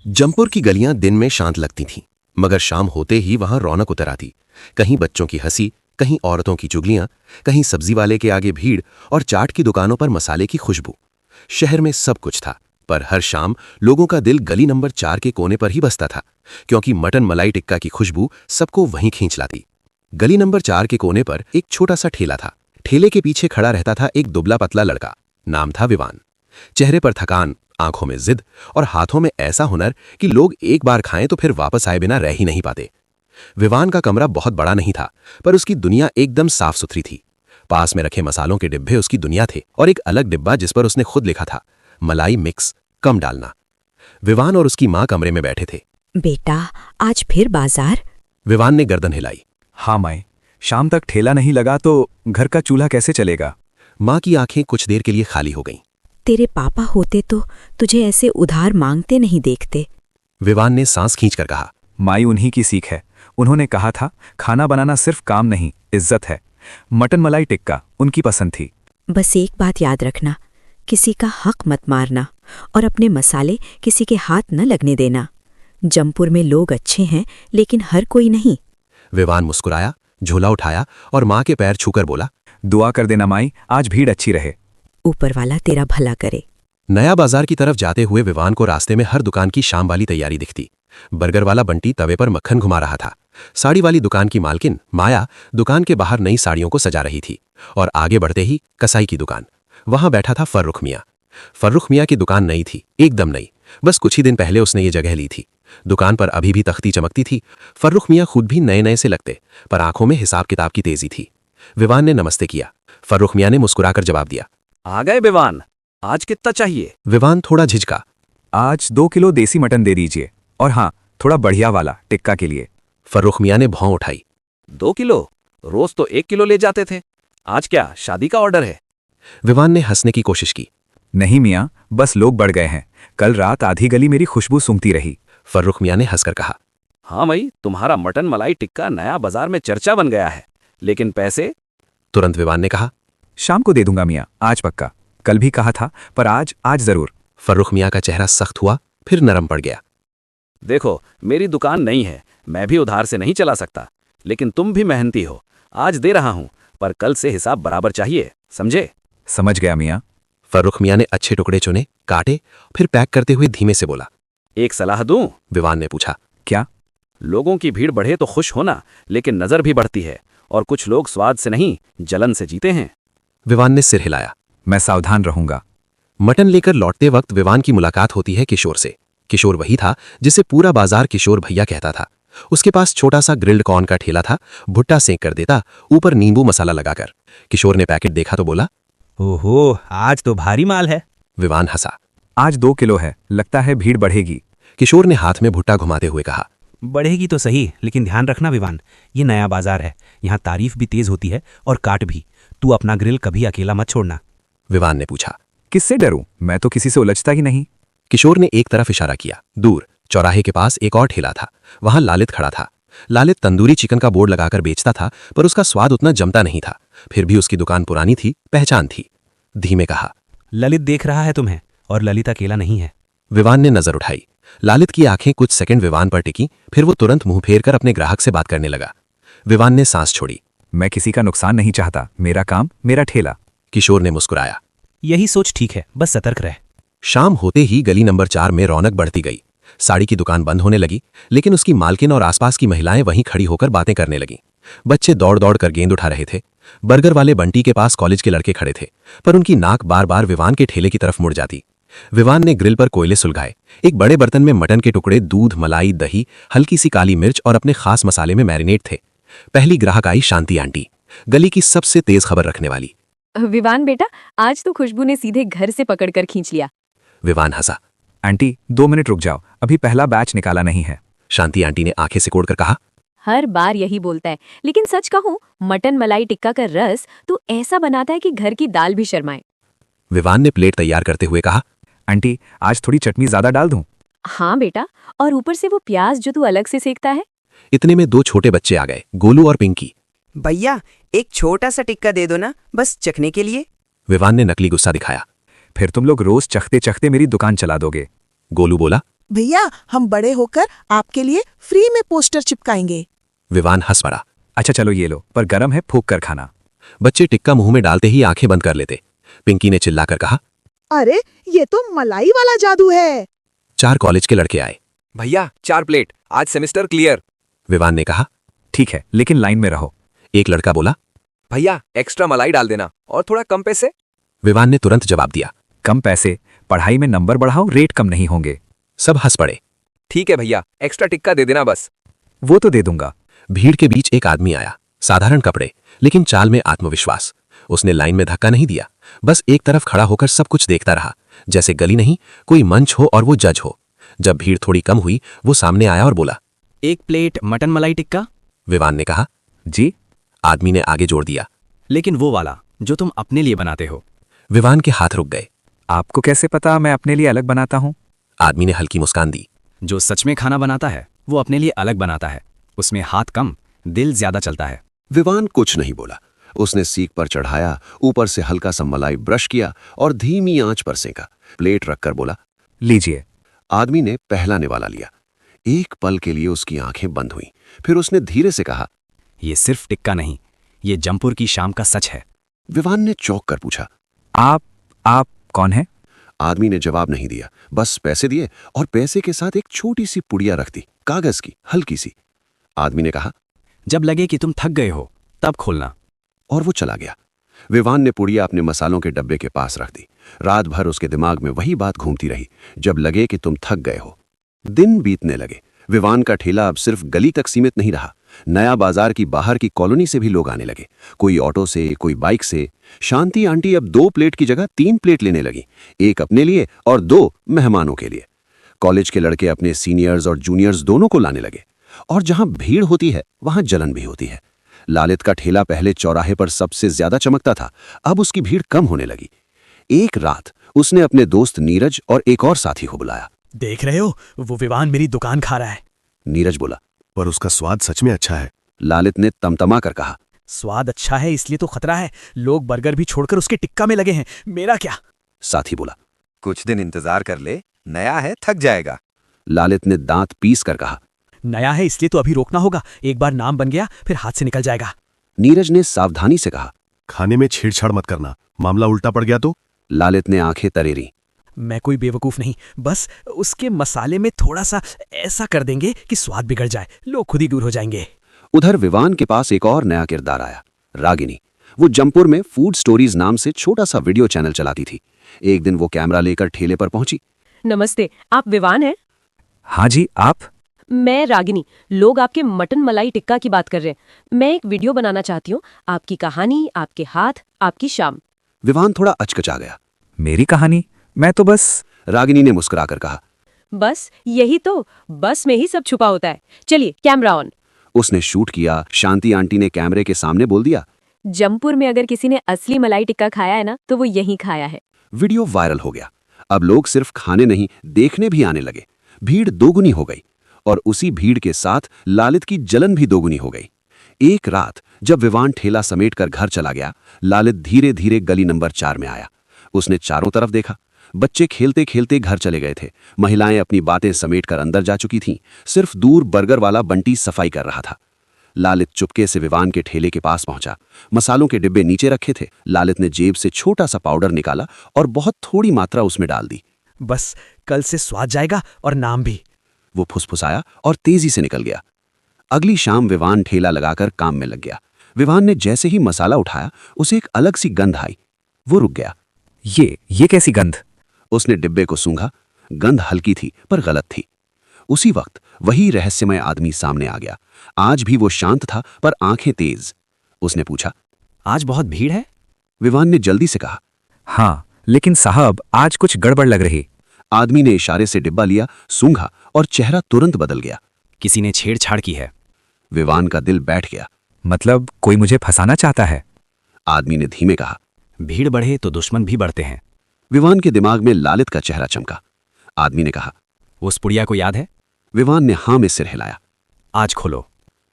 जमपुर की गलियां दिन में शांत लगती थीं, मगर शाम होते ही वहां रौनक उतर आती। कहीं बच्चों की हंसी, कहीं औरतों की चुगलियां, कहीं सब्जी वाले के आगे भीड़ और चाट की दुकानों पर मसाले की खुशबू। शहर में सब कुछ था, पर हर शाम लोगों का दिल गली नंबर 4 के कोने पर ही बसता था, क्योंकि मटन मलाई टिक्का की खुशबू सबको वहीं खींच लाती। गली नंबर 4 के कोने पर एक छोटा सा ठेला था। ठेले के पीछे खड़ा रहता था एक दुबला पतला लड़का। नाम था विवान। चेहरे पर थकान, आंखों में जिद और हाथों में ऐसा हुनर कि लोग एक बार खाएं तो फिर वापस आए बिना रह ही नहीं पाते। विवान का कमरा बहुत बड़ा नहीं था, पर उसकी दुनिया एकदम साफ सुथरी थी। पास में रखे मसालों के डिब्बे उसकी दुनिया थे और एक अलग डिब्बा जिस पर उसने खुद लिखा था, मलाई मिक्स, कम डालना। विवान और उसकी मां कमरे में बैठे थे। बेटा, आज फिर बाजार? विवान ने गर्दन हिलाई। हाँ माए, शाम तक ठेला नहीं लगा तो घर का चूल्हा कैसे चलेगा? मां की आंखें कुछ देर के लिए खाली हो गईं। तेरे पापा होते तो तुझे ऐसे उधार मांगते नहीं देखते। विवान ने सांस खींचकर कहा। माई उन्हीं की सीख है। उन्होंने कहा था, खाना बनाना सिर्फ काम नहीं, इज्जत है। मटन मलाई टिक्का उनकी पसंद थी। बस एक बात याद रखना, किसी का हक मत मारना और अपने मसाले किसी के हाथ न लगने देना। जमपुर में लोग अच्छे हैं, लेकिन हर कोई नहीं। विवान मुस्कुराया, झोला उठाया और मां के पैर छूकर बोला, दुआ कर देना माई, आज भीड़ अच्छी रहे। ऊपर वाला तेरा भला करे। नया बाजार की तरफ जाते हुए विवान को रास्ते में हर दुकान की शाम वाली तैयारी दिखती। बर्गर वाला बंटी तवे पर मक्खन घुमा रहा था। साड़ी वाली दुकान की मालकिन माया दुकान के बाहर नई साड़ियों को सजा रही थी। और आगे बढ़ते ही कसाई की दुकान। वहां बैठा था फर्रुख मियां। फर्रुख मियां की दुकान नई थी, एकदम नई। बस कुछ ही दिन पहले उसने ये जगह ली थी। दुकान पर अभी भी तख्ती चमकती थी। फर्रुख मियां खुद भी नए नए से लगते, पर आंखों में हिसाब किताब की तेजी थी। विवान ने नमस्ते किया। फर्रुख मियां ने मुस्कुराकर जवाब दिया, आ गए विवान, आज कितना चाहिए? विवान थोड़ा झिझका। आज 2 किलो देसी मटन दे दीजिए, और हाँ, थोड़ा बढ़िया वाला टिक्का के लिए। फर्रुख मियां ने भौं उठाई। 2 किलो? रोज तो 1 किलो ले जाते थे, आज क्या शादी का ऑर्डर है? विवान ने हंसने की कोशिश की। नहीं मियाँ, बस लोग बढ़ गए हैं। कल रात आधी गली मेरी खुशबू सूंघती रही। फर्रुख मियां ने हंसकर कहा। हाँ भाई, तुम्हारा मटन मलाई टिक्का नया बाजार में चर्चा बन गया है, लेकिन पैसे? तुरंत विवान ने कहा। शाम को दे दूंगा मियाँ, आज पक्का। कल भी कहा था, पर आज जरूर। फर्रुख मियां का चेहरा सख्त हुआ, फिर नरम पड़ गया। देखो, मेरी दुकान नहीं है, मैं भी उधार से नहीं चला सकता, लेकिन तुम भी मेहनती हो। आज दे रहा हूं, पर कल से हिसाब बराबर चाहिए, समझे? समझ गया मियाँ। फर्रुख मियां ने अच्छे टुकड़े चुने, काटे, फिर पैक करते हुए धीमे से बोला। एक सलाह दूं? विवान ने पूछा। क्या? लोगों की भीड़ बढ़े तो खुश होना, लेकिन नजर भी बढ़ती है, और कुछ लोग स्वाद से नहीं, जलन से जीते हैं। विवान ने सिर हिलाया। मैं सावधान रहूंगा। मटन लेकर लौटते वक्त विवान की मुलाकात होती है किशोर से। किशोर वही था जिसे पूरा बाजार किशोर भैया कहता था। उसके पास छोटा सा ग्रिल्ड कॉर्न का ठेला था, भुट्टा सेंक कर देता, ऊपर नींबू मसाला लगाकर। किशोर ने पैकेट देखा तो बोला, ओहो, आज तो भारी माल है। विवान हंसा। आज 2 किलो है, लगता है भीड़ बढ़ेगी। किशोर ने हाथ में भुट्टा घुमाते हुए कहा। बढ़ेगी तो सही, लेकिन ध्यान रखना विवान, ये नया बाजार है, यहाँ तारीफ भी तेज होती है और काट भी। तू अपना ग्रिल कभी अकेला मत छोड़ना। विवान ने पूछा। किससे डरूं? मैं तो किसी से उलझता ही नहीं। किशोर ने एक तरफ इशारा किया। दूर चौराहे के पास एक और ठेला था, वहां लालित खड़ा था। लालित तंदूरी चिकन का बोर्ड लगाकर बेचता था, पर उसका स्वाद उतना जमता नहीं था। फिर भी उसकी दुकान पुरानी थी, पहचान थी। धीमे कहा, ललित देख रहा है तुम्हें, और ललित अकेला नहीं है। विवान ने नजर उठाई। लालित की आंखें कुछ सेकंड विवान पर टिकी, फिर वो तुरंत मुंह फेर कर अपने ग्राहक से बात करने लगा। विवान ने सांस छोड़ी। मैं किसी का नुकसान नहीं चाहता, मेरा काम मेरा ठेला। किशोर ने मुस्कुराया। यही सोच ठीक है, बस सतर्क रह। शाम होते ही गली नंबर 4 में रौनक बढ़ती गई। साड़ी की दुकान बंद होने लगी, लेकिन उसकी मालकिन और आसपास की महिलाएं वहीं खड़ी होकर बातें करने लगीं। बच्चे दौड़ दौड़ कर गेंद उठा रहे थे। बर्गर वाले बंटी के पास कॉलेज के लड़के खड़े थे, पर उनकी नाक बार बार विवान के ठेले की तरफ मुड़ जाती। विवान ने ग्रिल पर कोयले सुलगाए। एक बड़े बर्तन में मटन के टुकड़े, दूध, मलाई, दही, हल्की सी काली मिर्च और अपने खास मसाले में मैरिनेट थे। पहली ग्राहक आई शांति आंटी, गली की सबसे तेज खबर रखने वाली। विवान बेटा, आज तो खुशबू ने सीधे घर से पकड़कर खींच लिया। विवान हंसा। आंटी 2 मिनट रुक जाओ, अभी पहला बैच निकाला नहीं है। शांति आंटी ने आंखें सिकोड़कर कहा। हर बार यही बोलता है, लेकिन सच कहूं, मटन मलाई टिक्का का रस तो ऐसा बनाता है कि घर की दाल भी शर्माए। विवान ने प्लेट तैयार करते हुए कहा। आंटी, आज थोड़ी चटनी ज्यादा डाल दूं? हाँ बेटा, और ऊपर से वो प्याज जो तू अलग से सेकता है। इतने में 2 छोटे बच्चे आ गए, गोलू और पिंकी। भैया, एक छोटा सा टिक्का दे दो ना, बस चखने के लिए। विवान ने नकली गुस्सा दिखाया। फिर तुम लोग रोज चखते चखते मेरी दुकान चला दोगे। गोलू बोला। भैया हम बड़े होकर आपके लिए फ्री में पोस्टर चिपकाएंगे। विवान हंस पड़ा। अच्छा चलो ये लो, पर गरम है, फूंक कर खाना। बच्चे टिक्का मुंह में डालते ही आंखें बंद कर लेते। पिंकी ने चिल्लाकर कहा। अरे ये तो मलाई वाला जादू है। 4 कॉलेज के लड़के आए। भैया 4 प्लेट, आज सेमेस्टर क्लियर। विवान ने कहा। ठीक है, लेकिन लाइन में रहो। एक लड़का बोला। भैया एक्स्ट्रा मलाई डाल देना और थोड़ा कम पैसे। विवान ने तुरंत जवाब दिया। कम पैसे? पढ़ाई में नंबर बढ़ाओ, रेट कम नहीं होंगे। सब हंस पड़े। ठीक है भैया, एक्स्ट्रा टिक्का दे देना बस। वो तो दे दूंगा। भीड़ के बीच एक आदमी आया, साधारण कपड़े लेकिन चाल में आत्मविश्वास। उसने लाइन में धक्का नहीं दिया, बस एक तरफ खड़ा होकर सब कुछ देखता रहा, जैसे गली नहीं कोई मंच हो और वो जज हो। जब भीड़ थोड़ी कम हुई वो सामने आया और बोला। 1 प्लेट मटन मलाई टिक्का। विवान ने कहा। जी। आदमी ने आगे जोड़ दिया। लेकिन वो वाला जो तुम अपने लिए बनाते हो। विवान के हाथ रुक गए। आपको कैसे पता मैं अपने लिए अलग बनाता हूँ? आदमी ने हल्की मुस्कान दी। जो सच में खाना बनाता है वो अपने लिए अलग बनाता है, उसमें हाथ कम दिल ज्यादा चलता है। विवान कुछ नहीं बोला। उसने सीख पर चढ़ाया, ऊपर से हल्का सा मलाई ब्रश किया और धीमी आंच पर सेंका। प्लेट रखकर बोला। लीजिए। आदमी ने पहला निवाला लिया। एक पल के लिए उसकी आंखें बंद हुईं, फिर उसने धीरे से कहा। ये सिर्फ टिक्का नहीं, ये जमपुर की शाम का सच है। विवान ने चौंक कर पूछा। आप कौन है? आदमी ने जवाब नहीं दिया, बस पैसे दिए और पैसे के साथ एक छोटी सी पुड़िया रख दी, कागज की, हल्की सी। आदमी ने कहा। जब लगे कि तुम थक गए हो तब खोलना। और वो चला गया। विवान ने पुड़िया अपने मसालों के डब्बे के पास रख दी। रात भर उसके दिमाग में वही बात घूमती रही, जब लगे कि तुम थक गए हो। दिन बीतने लगे। विवान का ठेला अब सिर्फ गली तक सीमित नहीं रहा। नया बाजार की बाहर की कॉलोनी से भी लोग आने लगे, कोई ऑटो से, कोई बाइक से। शांति आंटी अब 2 प्लेट की जगह 3 प्लेट लेने लगी, एक अपने लिए और 2 मेहमानों के लिए। कॉलेज के लड़के अपने सीनियर्स और जूनियर्स दोनों को लाने लगे। और जहां भीड़ होती है वहां जलन भी होती है। लालित का ठेला पहले चौराहे पर सबसे ज्यादा चमकता था, अब उसकी भीड़ कम होने लगी। एक रात उसने अपने दोस्त नीरज और एक और साथी को बुलाया। देख रहे हो, वो विवान मेरी दुकान खा रहा है। नीरज बोला। पर उसका स्वाद सच में अच्छा है। लालित ने तमतमा कर कहा। स्वाद अच्छा है इसलिए तो खतरा है, लोग बर्गर भी छोड़कर उसके टिक्का में लगे हैं, मेरा क्या? साथी बोला। कुछ दिन इंतजार कर ले, नया है, थक जाएगा। लालित ने दांत पीस कर कहा। नया है इसलिए तो अभी रोकना होगा, एक बार नाम बन गया फिर हाथ से निकल जाएगा। नीरज ने सावधानी से कहा। खाने में छेड़छाड़ मत करना, मामला उल्टा पड़ गया तो? लालित ने आंखें तरेरी। मैं कोई बेवकूफ नहीं, बस उसके मसाले में थोड़ा सा ऐसा कर देंगे कि स्वाद बिगड़ जाए, लोग खुद ही दूर हो जाएंगे। उधर विवान के पास एक और नया किरदार आया, रागिनी। वो जमपुर में फूड स्टोरीज नाम से छोटा सा वीडियो चैनल चलाती थी। एक दिन वो कैमरा लेकर ठेले पर पहुंची। नमस्ते, आप विवान हैं? हाँ जी, आप? मैं रागिनी। लोग आपके मटन मलाई टिक्का की बात कर रहे हैं। मैं एक वीडियो बनाना चाहती हूँ, आपकी कहानी, आपके हाथ, आपकी शाम। विवान थोड़ा अचकचा गया। मेरी कहानी? मैं तो बस। रागिनी ने मुस्कुराकर कहा। बस यही तो, बस में ही सब छुपा होता है। चलिए कैमरा ऑन। उसने शूट किया। शांति आंटी ने कैमरे के सामने बोल दिया। जमपुर में अगर किसी ने असली मलाई टिक्का खाया है ना, तो वो यहीं खाया है। वीडियो वायरल हो गया। अब लोग सिर्फ खाने नहीं, देखने भी आने लगे। भीड़ दोगुनी हो गई और उसी भीड़ के साथ लालित की जलन भी दोगुनी हो गई। एक रात जब विवान ठेला समेटकर घर चला गया, लालित धीरे धीरे गली नंबर 4 में आया। उसने चारों तरफ देखा। बच्चे खेलते खेलते घर चले गए थे। महिलाएं अपनी बातें समेटकर अंदर जा चुकी थीं। सिर्फ दूर बर्गर वाला बंटी सफाई कर रहा था। लालित चुपके से विवान के ठेले के पास पहुंचा। मसालों के डिब्बे नीचे रखे थे। लालित ने जेब से छोटा सा पाउडर निकाला और बहुत थोड़ी मात्रा उसमें डाल दी। बस कल से स्वाद जाएगा और नाम भी। वो फुसफुसाया और तेजी से निकल गया। अगली शाम विवान ठेला लगाकर काम में लग गया। विवान ने जैसे ही मसाला उठाया, उसे एक अलग सी गंध आई। वो रुक गया। ये कैसी गंध? उसने डिब्बे को सूंघा। गंध हल्की थी पर गलत थी। उसी वक्त वही रहस्यमय आदमी सामने आ गया। आज भी वो शांत था पर आंखें तेज। उसने पूछा, आज बहुत भीड़ है? विवान ने जल्दी से कहा। हाँ, लेकिन साहब आज कुछ गड़बड़ लग रही। आदमी ने इशारे से डिब्बा लिया, सूंघा और चेहरा तुरंत बदल गया। किसी ने छेड़छाड़ की है। विवान का दिल बैठ गया। मतलब कोई मुझे फंसाना चाहता है? आदमी ने धीमे कहा। भीड़ बढ़े तो दुश्मन भी बढ़ते हैं। विवान के दिमाग में लालित का चेहरा चमका। आदमी ने कहा, उस पुड़िया को याद है? विवान ने हां में सिर हिलाया। आज खोलो।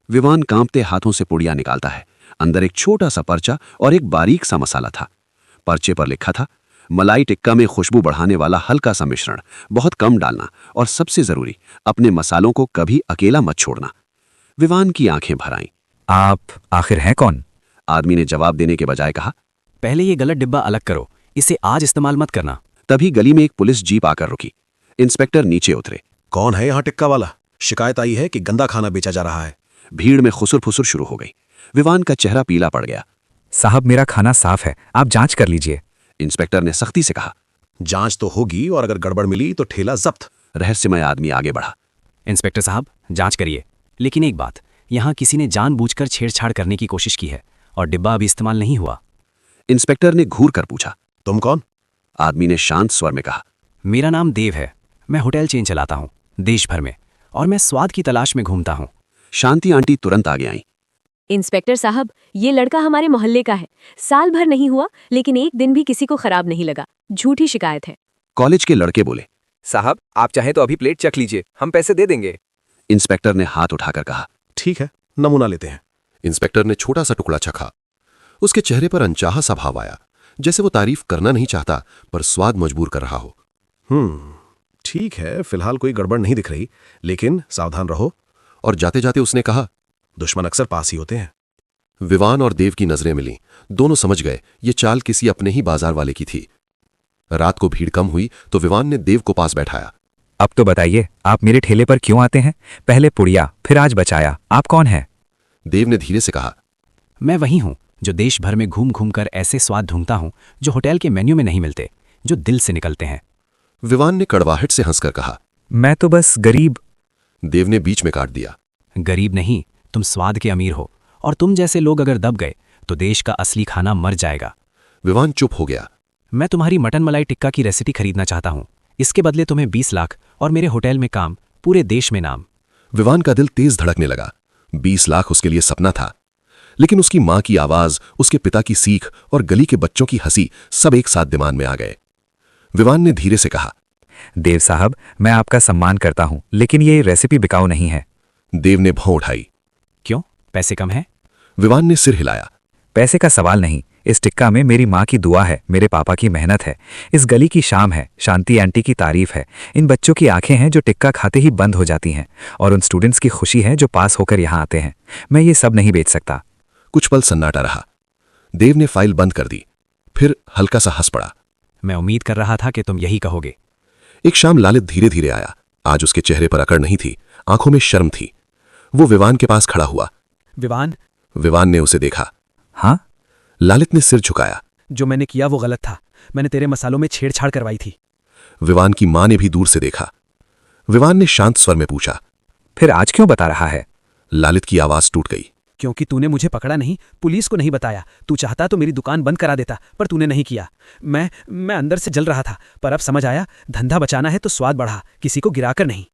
विवान कांपते हाथों से पुड़िया निकालता है। अंदर एक छोटा सा पर्चा और एक बारीक सा मसाला था। पर्चे पर लिखा था, मलाई टिक्का में खुशबू बढ़ाने वाला हल्का सा मिश्रण, बहुत कम डालना, और सबसे जरूरी, अपने मसालों को कभी अकेला मत छोड़ना। विवान की आंखें भर आईं। आप आखिर हैं कौन? आदमी ने जवाब देने के बजाय कहा। पहले ये गलत डिब्बा अलग करो, इसे आज इस्तेमाल मत करना। तभी गली में एक पुलिस जीप आकर रुकी। इंस्पेक्टर नीचे उतरे। कौन है यहाँ टिक्का वाला? शिकायत आई है कि गंदा खाना बेचा जा रहा है। भीड़ में खुसुर फुसुर शुरू हो गई। विवान का चेहरा पीला पड़ गया। साहब, मेरा खाना साफ है, आप जांच कर लीजिए। इंस्पेक्टर ने सख्ती से कहा। जांच तो होगी, और अगर गड़बड़ मिली तो ठेला जब्त। रहस्यमय आदमी आगे बढ़ा। इंस्पेक्टर साहब, जांच करिए, लेकिन एक बात, यहाँ किसी ने जानबूझकर छेड़छाड़ करने की कोशिश की है और डिब्बा अभी इस्तेमाल नहीं हुआ। इंस्पेक्टर ने घूर कर पूछा। तुम कौन? आदमी ने शांत स्वर में कहा। मेरा नाम देव है, मैं होटल चेन चलाता हूँ देश भर में, और मैं स्वाद की तलाश में घूमता हूँ। शांति आंटी तुरंत आगे आईं। इंस्पेक्टर साहब, ये लड़का हमारे मोहल्ले का है। साल भर नहीं हुआ, लेकिन एक दिन भी किसी को खराब नहीं लगा। झूठी शिकायत है। कॉलेज के लड़के बोले। साहब, आप चाहें तो अभी प्लेट चख लीजिए, हम पैसे दे देंगे। इंस्पेक्टर ने हाथ उठाकर कहा। ठीक है, नमूना लेते हैं। इंस्पेक्टर ने छोटा सा टुकड़ा चखा। उसके चेहरे पर अनचाहा सा भाव आया, जैसे वो तारीफ करना नहीं चाहता पर स्वाद मजबूर कर रहा हो। ठीक है, फिलहाल कोई गड़बड़ नहीं दिख रही, लेकिन सावधान रहो। और जाते जाते उसने कहा, दुश्मन अक्सर पास ही होते हैं। विवान और देव की नजरें मिलीं। दोनों समझ गए ये चाल किसी अपने ही बाजार वाले की थी। रात को भीड़ कम हुई तो विवान ने देव को पास बैठाया। अब तो बताइए, आप मेरे ठेले पर क्यों आते हैं? पहले पुड़िया, फिर आज बचाया, आप कौन हैं? देव ने धीरे से कहा। मैं वही हूँ जो देश भर में घूम घूम कर ऐसे स्वाद ढूंढता हूँ जो होटल के मेन्यू में नहीं मिलते, जो दिल से निकलते हैं। विवान ने कड़वाहट से हंसकर कहा। मैं तो बस गरीब। देव ने बीच में काट दिया। गरीब नहीं, तुम स्वाद के अमीर हो, और तुम जैसे लोग अगर दब गए तो देश का असली खाना मर जाएगा। विवान चुप हो गया। मैं तुम्हारी मटन मलाई टिक्का की रेसिपी खरीदना चाहता हूँ। इसके बदले तुम्हें 20 लाख और मेरे होटल में काम, पूरे देश में नाम। विवान का दिल तेज धड़कने लगा। 20 लाख उसके लिए सपना था, लेकिन उसकी मां की आवाज, उसके पिता की सीख और गली के बच्चों की हंसी सब एक साथ दिमाग में आ गए। विवान ने धीरे से कहा। देव साहब, मैं आपका सम्मान करता हूं, लेकिन ये रेसिपी बिकाऊ नहीं है। देव ने भौं उठाई। क्यों, पैसे कम है? विवान ने सिर हिलाया। पैसे का सवाल नहीं, इस टिक्का में मेरी माँ की दुआ है, मेरे पापा की मेहनत है, इस गली की शाम है, शांति आंटी की तारीफ है, इन बच्चों की आंखें हैं जो टिक्का खाते ही बंद हो जाती हैं, और उन स्टूडेंट्स की खुशी है जो पास होकर यहाँ आते हैं। मैं ये सब नहीं बेच सकता। कुछ पल सन्नाटा रहा। देव ने फाइल बंद कर दी, फिर हल्का सा हंस पड़ा। मैं उम्मीद कर रहा था कि तुम यही कहोगे। एक शाम लालित धीरे धीरे आया। आज उसके चेहरे पर अकड़ नहीं थी, आंखों में शर्म थी। वो विवान के पास खड़ा हुआ। विवान? विवान ने उसे देखा। हाँ? लालित ने सिर झुकाया। जो मैंने किया वो गलत था, मैंने तेरे मसालों में छेड़छाड़ करवाई थी। विवान की मां ने भी दूर से देखा। विवान ने शांत स्वर में पूछा, फिर आज क्यों बता रहा है? लालित की आवाज टूट गई। क्योंकि तूने मुझे पकड़ा नहीं, पुलिस को नहीं बताया। तू चाहता तो मेरी दुकान बंद करा देता, पर तूने नहीं किया। मैं अंदर से जल रहा था, पर अब समझ आया, धंधा बचाना है तो स्वाद बढ़ा, किसी को गिराकर नहीं।